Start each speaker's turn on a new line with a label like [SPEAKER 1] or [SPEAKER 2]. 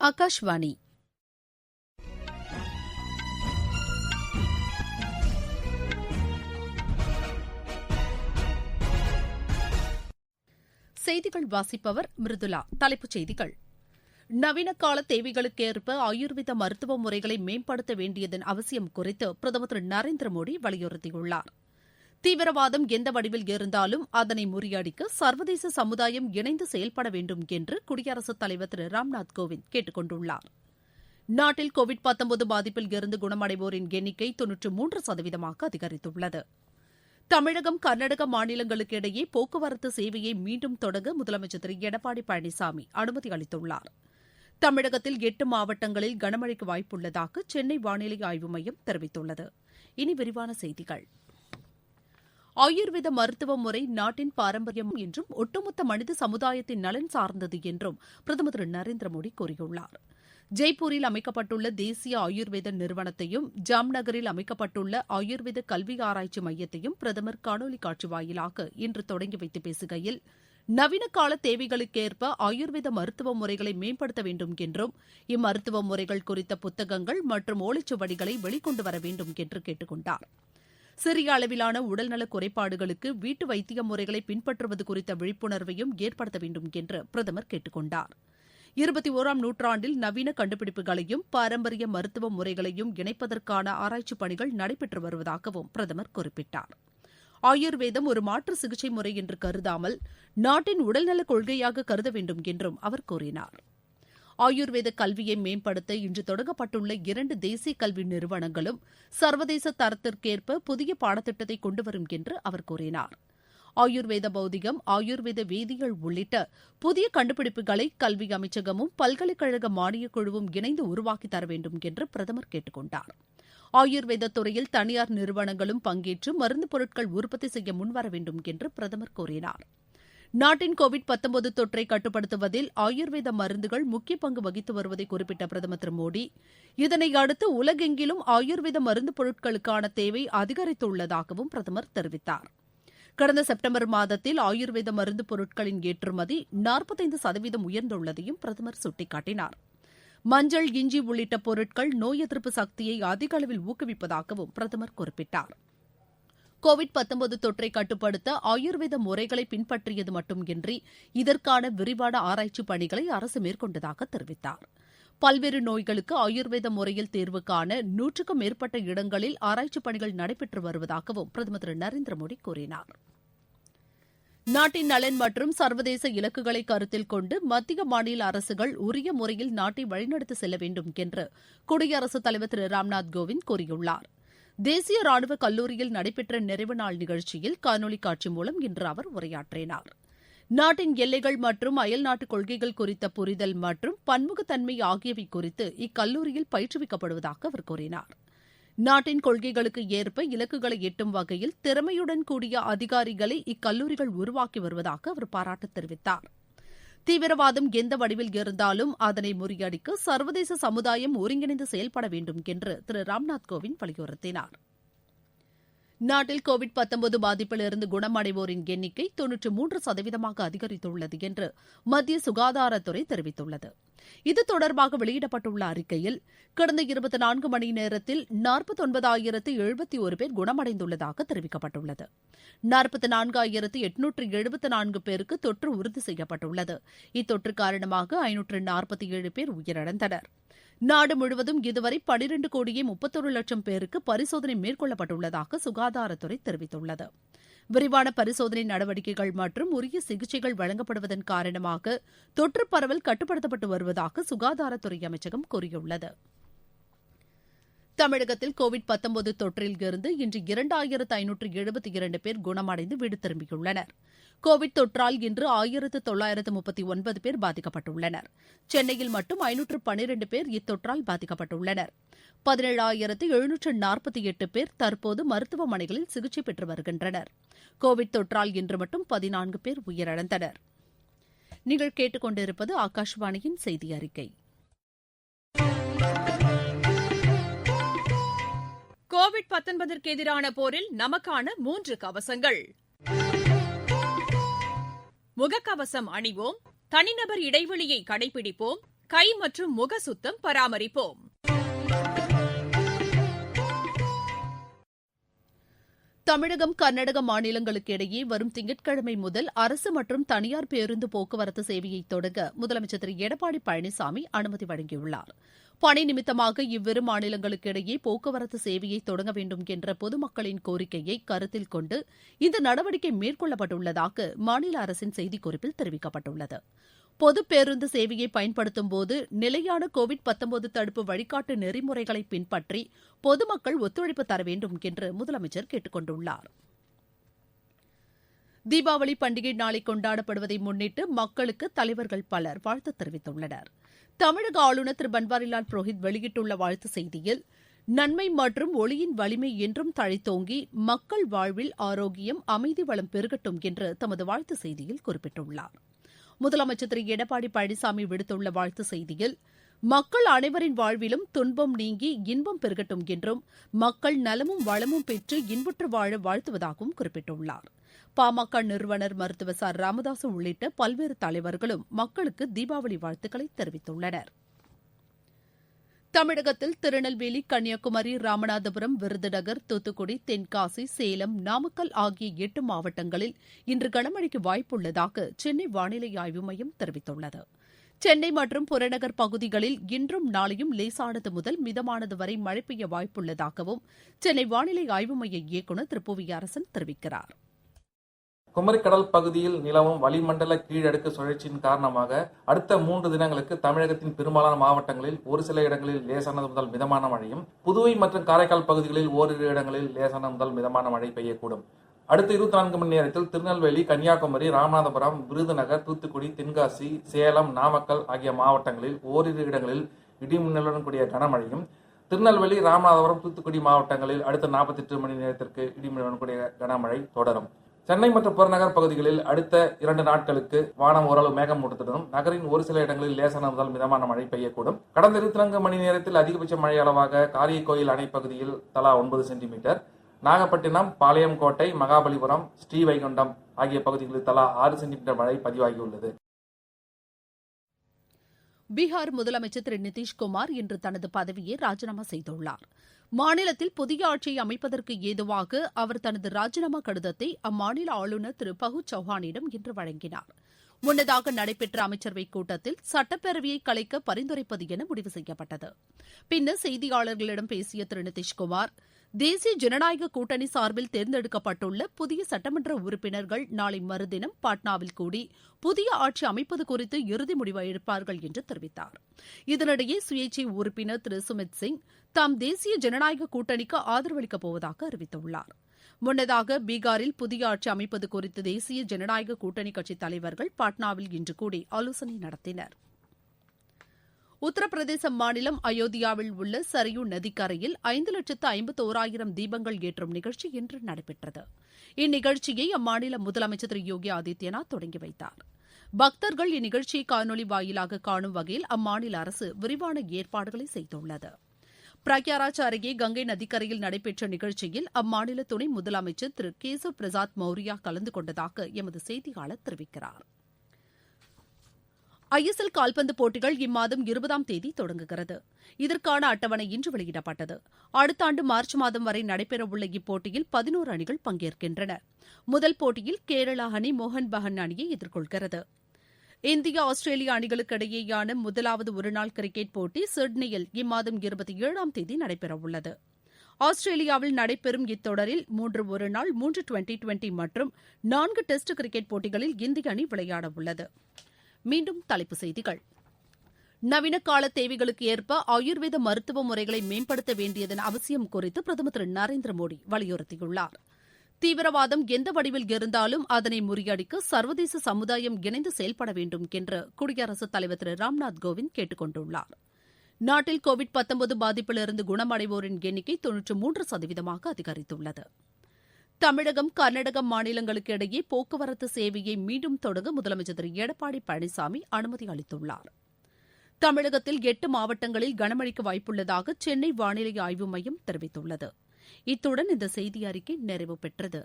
[SPEAKER 1] ஆகாஷ்வாணி செய்திகள் வாசிப்பவர் மிருதுலா. தலைப்புச் செய்திகள்: நவீன கால தேவைகளுக்கேற்ப ஆயுர்வேத மருத்துவ முறைகளை மேம்படுத்த வேண்டியதன் அவசியம் குறித்து பிரதமர் திரு நரேந்திர மோடி வலியுறுத்தியுள்ளார். தீவிரவாதம் எந்த வடிவில் இருந்தாலும் அதனை முறியடிக்க சர்வதேச சமுதாயம் இணைந்து செயல்பட வேண்டும் என்று குடியரசுத் தலைவர் திரு ராம்நாத் கோவிந்த் கேட்டுக் கொண்டுள்ளார். நாட்டில் கோவிட்-19 பாதிப்பில் இருந்து குணமடைவோரின் எண்ணிக்கை 93% அதிகரித்துள்ளது. தமிழகம், கர்நாடக மாநிலங்களுக்கு இடையே போக்குவரத்து சேவையை மீண்டும் தொடங்க முதலமைச்சர் திரு எடப்பாடி பழனிசாமி அனுமதி அளித்துள்ளார். தமிழகத்தில் 8 மாவட்டங்களில் கனமழைக்கு வாய்ப்புள்ளதாக சென்னை வானிலை ஆய்வு மையம் தெரிவித்துள்ளது. இனி விரிவான செய்திகள். ஆயுர்வேத மருத்துவ முறை நாட்டின் பாரம்பரியம் என்றும் ஒட்டுமொத்த மனித சமுதாயத்தின் நலன் சார்ந்தது என்றும் பிரதமர் திரு நரேந்திர மோடி கூறியுள்ளார். ஜெய்ப்பூரில் அமைக்கப்பட்டுள்ள தேசிய ஆயுர்வேத நிறுவனத்தையும் ஜாம்நகரில் அமைக்கப்பட்டுள்ள ஆயுர்வேத கல்வி ஆராய்ச்சி மையத்தையும் பிரதமர் காணொலி காட்சி வாயிலாக இன்று தொடங்கி வைத்து பேசுகையில், நவீன கால தேவைகளுக்கேற்ப ஆயுர்வேத மருத்துவ முறைகளை மேம்படுத்த வேண்டும் என்றும் இம்மருத்துவ முறைகள் குறித்த புத்தகங்கள் மற்றும் ஓலைச்சுவடிகளை வெளிக்கொண்டு வர வேண்டும் என்று கேட்டுக் கொண்டார். சிறிய அளவிலான உடல்நலக் குறைபாடுகளுக்கு வீட்டு வைத்திய முறைகளை பின்பற்றுவது குறித்த விழிப்புணர்வையும் ஏற்படுத்த வேண்டும் என்று பிரதமர் கேட்டுக் கொண்டார். 21ஆம் நூற்றாண்டில் நவீன கண்டுபிடிப்புகளையும் பாரம்பரிய மருத்துவ முறைகளையும் இணைப்பதற்கான ஆராய்ச்சிப் பணிகள் நடைபெற்று வருவதாகவும் பிரதமர் குறிப்பிட்டார். ஆயுர்வேதம் ஒரு மாற்று சிகிச்சை முறை என்று கருதாமல் நாட்டின் உடல்நலக் கொள்கையாக கருத வேண்டும் என்றும் அவர் கூறினார். ஆயுர்வேத கல்வியை மேம்படுத்த இன்று தொடங்கப்பட்டுள்ள 2 தேசிய கல்வி நிறுவனங்களும் சர்வதேச தரத்திற்கேற்ப புதிய பாடத்திட்டத்தை கொண்டுவரும் என்று அவர் கூறினார். ஆயுர்வேத பௌதிகம், ஆயுர்வேத வேதியியல் உள்ளிட்ட புதிய கண்டுபிடிப்புகளை கல்வி அமைச்சகமும் பல்கலைக்கழக மானியக் குழுவும் இணைந்து உருவாக்கித் தர வேண்டும் என்று பிரதமர் கேட்டுக் கொண்டார். ஆயுர்வேத துறையில் தனியார் நிறுவனங்களும் பங்கேற்று மருந்துப் பொருட்கள் உற்பத்தி செய்ய முன்வர வேண்டும் என்று பிரதமர் கூறினார். நாட்டின் கோவிட்-19 தொற்றை கட்டுப்படுத்துவதில் ஆயுர்வேத மருந்துகள் முக்கிய பங்கு வகித்து வருவதை குறிப்பிட்ட பிரதமர் திரு மோடி, இதனை அடுத்து உலகெங்கிலும் ஆயுர்வேத மருந்துப் பொருட்களுக்கான தேவை அதிகரித்துள்ளதாகவும் பிரதமர் தெரிவித்தார். கடந்த செப்டம்பர் மாதத்தில் ஆயுர்வேத மருந்துப் பொருட்களின் ஏற்றுமதி 45% உயர்ந்துள்ளதையும் பிரதமர் சுட்டிக்காட்டினார். மஞ்சள், இஞ்சி உள்ளிட்ட பொருட்கள் நோய் எதிர்ப்பு சக்தியை அதிக அளவில் ஊக்குவிப்பதாகவும் பிரதமர் குறிப்பிட்டார். கோவிட்-19 தொற்றை கட்டுப்படுத்த ஆயுர்வேத முறைகளை பின்பற்றியது மட்டுமின்றி இதற்கான விரிவான ஆராய்ச்சிப் பணிகளை அரசு மேற்கொண்டதாக தெரிவித்தார். பல்வேறு நோய்களுக்கு ஆயுர்வேத முறையில் தீர்வு காண 100க்கும் மேற்பட்ட இடங்களில் ஆராய்ச்சிப் பணிகள் நடைபெற்று வருவதாகவும் பிரதமர் திரு நரேந்திர மோடி கூறினார். நாட்டின் நலன் மற்றும் சர்வதேச இலக்குகளை கருத்தில் கொண்டு மத்திய, மாநில அரசுகள் உரிய முறையில் நாட்டை வழிநடத்தி செல்ல வேண்டும் என்று குடியரசுத் தலைவர் திரு ராம்நாத் கோவிந்த் கூறியுள்ளார். தேசிய ராணுவ கல்லூரியில் நடைபெற்ற நிறைவு நாள் நிகழ்ச்சியில் காணொலி காட்சி மூலம் இன்று அவர் உரையாற்றினார். நாட்டின் எல்லைகள் மற்றும் அயல்நாட்டு கொள்கைகள் குறித்த புரிதல் மற்றும் பன்முகத்தன்மை ஆகியவை குறித்து இக்கல்லூரியில் பயிற்றுவிக்கப்படுவதாக அவர் கூறினார். நாட்டின் கொள்கைகளுக்கு ஏற்ப இலக்குகளை எட்டும் வகையில் திறமையுடன் கூடிய அதிகாரிகளை இக்கல்லூரிகள் உருவாக்கி வருவதாக அவர் பாராட்டு தெரிவித்தார். தீவிரவாதம் எந்த வடிவில் இருந்தாலும் அதனை முறியடிக்க சர்வதேச சமுதாயம் ஒருங்கிணைந்து செயல்பட வேண்டும் என்று திரு ராம்நாத் கோவிந்த் வலியுறுத்தினார். நாட்டில் கோவிட்-19 பாதிப்பிலிருந்து குணமடைவோரின் எண்ணிக்கை 93% அதிகரித்துள்ளது என்று மத்திய சுகாதாரத்துறை தெரிவித்துள்ளது. இது தொடர்பாக வெளியிடப்பட்டுள்ள அறிக்கையில், கடந்த 24 மணி நேரத்தில் 49,071 பேர் குணமடைந்துள்ளதாக தெரிவிக்கப்பட்டுள்ளது. 44,874 பேருக்கு தொற்று உறுதி செய்யப்பட்டுள்ளது. இத்தொற்று காரணமாக 547 பேர் உயிரிழந்தனர். நாடு முழுவதும் இதுவரை 12,31,00,000 பேருக்கு பரிசோதனை மேற்கொள்ளப்பட்டுள்ளதாக சுகாதாரத்துறை தெரிவித்துள்ளது. விரிவான பரிசோதனை நடவடிக்கைகள் மற்றும் உரிய சிகிச்சைகள் வழங்கப்படுவதன் காரணமாக தொற்று பரவல் கட்டுப்படுத்தப்பட்டு வருவதாக சுகாதாரத்துறை அமைச்சகம் கூறியுள்ளது. தமிழகத்தில் கோவிட்-19 தொற்றில் இருந்து இன்று 2,572 பேர் குணமடைந்து வீடு திரும்பியுள்ளனர். கோவிட் தொற்றால் இன்று 1,939 பேர் பாதிக்கப்பட்டுள்ளனர். சென்னையில் மட்டும் 512 பேர் இத்தொற்றால் பாதிக்கப்பட்டுள்ளனர். 17,748 பேர் தற்போது மருத்துவமனைகளில் சிகிச்சை பெற்று வருகின்றனர். கோவிட் தொற்றால் இன்று மட்டும் 14 பேர் உயிரிழந்தனர். நீங்கள் கேட்டுக்கொண்டிருப்பது ஆகாஷ்வாணியின் செய்தி அறிக்கை.
[SPEAKER 2] கோவிட்-19 எதிரான போரில் நமக்கான 3 கவசங்கள். முகக்கவசம் அணிவோம், தனிநபர் இடைவெளியை கடைபிடிப்போம், கை மற்றும் முக சுத்தம் பராமரிப்போம்.
[SPEAKER 1] தமிழகம், கர்நாடக மாநிலங்களுக்கு இடையே வரும் திங்கட்கிழமை முதல் அரசு மற்றும் தனியார் பேருந்து போக்குவரத்து சேவையை தொடங்க முதலமைச்சர் திரு எடப்பாடி பழனிசாமி அனுமதி வழங்கியுள்ளார். பணி நிமித்தமாக இவ்விரு மாநிலங்களுக்கு இடையே போக்குவரத்து சேவையை தொடங்க வேண்டும் என்ற பொதுமக்களின் கோரிக்கையை கருத்தில் கொண்டு இந்த நடவடிக்கை மேற்கொள்ளப்பட்டுள்ளதாக மாநில அரசின் செய்திக்குறிப்பில் தெரிவிக்கப்பட்டுள்ளது. பொது பேருந்து சேவையை பயன்படுத்தும்போது நிலையான கோவிட்-19 தடுப்பு வழிகாட்டு நெறிமுறைகளை பின்பற்றி பொதுமக்கள் ஒத்துழைப்பு தர வேண்டும் என்று முதலமைச்சர் கேட்டுக் கொண்டுள்ளார். தீபாவளி பண்டிகை நாளை கொண்டாடப்படுவதை முன்னிட்டு மக்களுக்கு தலைவர்கள் பலர் வாழ்த்து தெரிவித்துள்ளனர். தமிழக ஆளுநர் திரு பன்வாரிலால் புரோஹித் வெளியிட்டுள்ள வாழ்த்துச் செய்தியில், நன்மை மற்றும் ஒளியின் வலிமை என்றும் தழைத்தோங்கி மக்கள் வாழ்வில் ஆரோக்கியம், அமைதி, வளம் பெருகட்டும் என்று தமது வாழ்த்துச் செய்தியில் குறிப்பிட்டுள்ளார். முதலமைச்சர் திரு எடப்பாடி பழனிசாமி விடுத்துள்ள வாழ்த்துச் செய்தியில், மக்கள் அனைவரின் வாழ்விலும் துன்பம் நீங்கி இன்பம் பெருகட்டும் என்றும் மக்கள் நலமும் வளமும் பெற்று இன்புற்று வாழ வாழ்த்துவதாகவும் குறிப்பிட்டுள்ளார். பாமக நிறுவனர் மருத்துவர் ச ராமதாசு உள்ளிட்ட பல்வேறு தலைவர்களும் மக்களுக்கு தீபாவளி வாழ்த்துக்களை தெரிவித்துள்ளனர். தமிழகத்தில் திருநெல்வேலி, கன்னியாகுமரி, ராமநாதபுரம், விருதுநகர், தூத்துக்குடி, தென்காசி, சேலம், நாமக்கல் ஆகிய 8 மாவட்டங்களில் இன்று கனமழைக்கு வாய்ப்புள்ளதாக சென்னை வானிலை ஆய்வு மையம் தெரிவித்துள்ளது. சென்னை மற்றும் புறநகர் பகுதிகளில் இன்றும் நாளையும் லேசானது முதல் மிதமானது வரை மழை பெய்ய வாய்ப்புள்ளதாகவும் சென்னை வானிலை ஆய்வு மைய இயக்குநர் திரு புவியரசன் தெரிவிக்கிறார்.
[SPEAKER 3] குமரிக்கடல் பகுதியில் நிலவும் வளிமண்டல கீழடுக்கு சுழற்சியின் காரணமாக அடுத்த 3 தினங்களுக்கு தமிழகத்தின் பெரும்பாலான மாவட்டங்களில் ஒரு சில இடங்களில் லேசானது முதல் மிதமான மழையும், புதுவை மற்றும் காரைக்கால் பகுதிகளில் ஓரிரு இடங்களில் லேசானது முதல் மிதமான மழை பெய்யக்கூடும். அடுத்த 24 மணி நேரத்தில் திருநெல்வேலி, கன்னியாகுமரி, ராமநாதபுரம், விருதுநகர், தூத்துக்குடி, தென்காசி, சேலம், நாமக்கல் ஆகிய மாவட்டங்களில் ஓரிரு இடங்களில் இடிமின்னலுடன் கூடிய கனமழையும், திருநெல்வேலி, ராமநாதபுரம், தூத்துக்குடி மாவட்டங்களில் அடுத்த 48 மணி நேரத்திற்கு இடிமின்னலுடன் கூடிய கனமழை தொடரும். சென்னை மற்றும் புறநகர் பகுதிகளில் அடுத்த 2 நாட்களுக்கு வானம் ஓரளவு மேகமூட்டத்துடனும் நகரின் ஒரு சில இடங்களில் லேசான முதல் மிதமான மழை பெய்யக்கூடும். கடந்த 24 மணி நேரத்தில் அதிகபட்ச மழை அளவாக காரியக்கோயில் அணை பகுதியில் தலா 9 சென்டிமீட்டர், நாகப்பட்டினம், பாளையங்கோட்டை, மகாபலிபுரம், ஸ்ரீவைகுண்டம் ஆகிய பகுதிகளில் தலா 6 சென்டிமீட்டர் மழை பதிவாகியுள்ளது.
[SPEAKER 1] பீகார் முதலமைச்சர் திரு நிதிஷ்குமார் இன்று தனது பதவியை ராஜினாமா செய்துள்ளார். மாநிலத்தில் புதிய ஆட்சியை அமைப்பதற்கு ஏதுவாக அவர் தனது ராஜினாமா கடிதத்தை அம்மாநில ஆளுநர் திரு பகு சௌஹானிடம் இன்று வழங்கினார். முன்னதாக நடைபெற்ற அமைச்சரவைக் கூட்டத்தில் சட்டப்பேரவையை கலைக்க பரிந்துரைப்பது என முடிவு செய்யப்பட்டது. பின்னர் செய்தியாளர்களிடம் பேசிய திரு நிதிஷ்குமார், தேசிய ஜனநாயக கூட்டணி சார்பில் தேர்ந்தெடுக்கப்பட்டுள்ள புதிய சட்டமன்ற உறுப்பினர்கள் நாளை மறுதினம் பாட்னாவில் கூடி புதிய ஆட்சி அமைப்பது குறித்து இறுதி முடிவு எடுப்பார்கள் என்று தெரிவித்தார். இதனிடையே சுயேட்சை உறுப்பினர் திரு சுமித் சிங் தாம் தேசிய ஜனநாயக கூட்டணிக்கு ஆதரவளிக்கப் போவதாக அறிவித்துள்ளார். முன்னதாக பீகாரில் புதிய ஆட்சி அமைப்பது குறித்து தேசிய ஜனநாயக கூட்டணி கட்சித் தலைவர்கள் பாட்னாவில் இன்று கூடி ஆலோசனை நடத்தினர். உத்தரப்பிரதேச மாநிலம் அயோத்தியாவில் உள்ள சரயூ நதிக்கரையில் 5,51,000 தீபங்கள் ஏற்றும் நிகழ்ச்சி இன்று நடைபெற்றது. இந்நிகழ்ச்சியை அம்மாநில முதலமைச்சர் திரு யோகி ஆதித்யநாத் தொடங்கி வைத்தார். பக்தர்கள் இந்நிகழ்ச்சியை காணொலி வாயிலாக காணும் வகையில் அம்மாநில அரசு விரிவான ஏற்பாடுகளை செய்துள்ளது. பிரக்யாராஜ் அருகே கங்கை நதிக்கரையில் நடைபெற்ற நிகழ்ச்சியில் அம்மாநில துணை முதலமைச்சர் திரு கேசவ் பிரசாத் மௌரியா கலந்து கொண்டதாக எமது செய்தியாளர் தெரிவிக்கிறார். ஐஎஸ்எல் கால்பந்து போட்டிகள் இம்மாதம் 20ஆம் தேதி தொடங்குகிறது. இதற்கான அட்டவணை இன்று வெளியிடப்பட்டது. அடுத்த ஆண்டு மார்ச் மாதம் வரை நடைபெறவுள்ள இப்போட்டியில் 11 அணிகள் பங்கேற்கின்றன. முதல் போட்டியில் கேரளா அணி மோகன் பகான் அணியை எதிர்கொள்கிறது. இந்தியா, ஆஸ்திரேலியா அணிகளுக்கு இடையேயான முதலாவது ஒருநாள் கிரிக்கெட் போட்டி சிட்னியில் இம்மாதம் 27ஆம் தேதி நடைபெறவுள்ளது. ஆஸ்திரேலியாவில் நடைபெறும் இத்தொடரில் 3 ஒருநாள், 3 டுவெண்டி மற்றும் 4 டெஸ்ட் கிரிக்கெட் போட்டிகளில் இந்திய அணி விளையாடவுள்ளது. மீண்டும் தலைப்புச் செய்திகள். நவீன கால தேவைகளுக்கு ஏற்ப ஆயுர்வேத மருத்துவ முறைகளை மேம்படுத்த வேண்டியதன் அவசியம் குறித்து பிரதமர் திரு நரேந்திர மோடி வலியுறுத்தியுள்ளார். தீவிரவாதம் எந்த வடிவில் இருந்தாலும் அதனை முறியடிக்க சர்வதேச சமுதாயம் இணைந்து செயல்பட வேண்டும் என்று குடியரசுத் தலைவர் திரு ராம்நாத் கோவிந்த் கேட்டுக் கொண்டுள்ளார். நாட்டில் கோவிட்-19 பாதிப்பிலிருந்து குணமடைவோரின் எண்ணிக்கை 93% அதிகரித்துள்ளது. தமிழகம், கர்நாடகம் மாநிலங்களுக்கு இடையே போக்குவரத்து சேவையை மீண்டும் தொடங்க முதலமைச்சர் திரு எடப்பாடி பழனிசாமி அனுமதி அளித்துள்ளார். தமிழகத்தில் 8 மாவட்டங்களில் கனமழைக்கு வாய்ப்புள்ளதாக சென்னை வானிலை ஆய்வு மையம் தெரிவித்துள்ளது. இத்துடன் இந்த செய்தி அறிக்கை நிறைவு பெற்றது.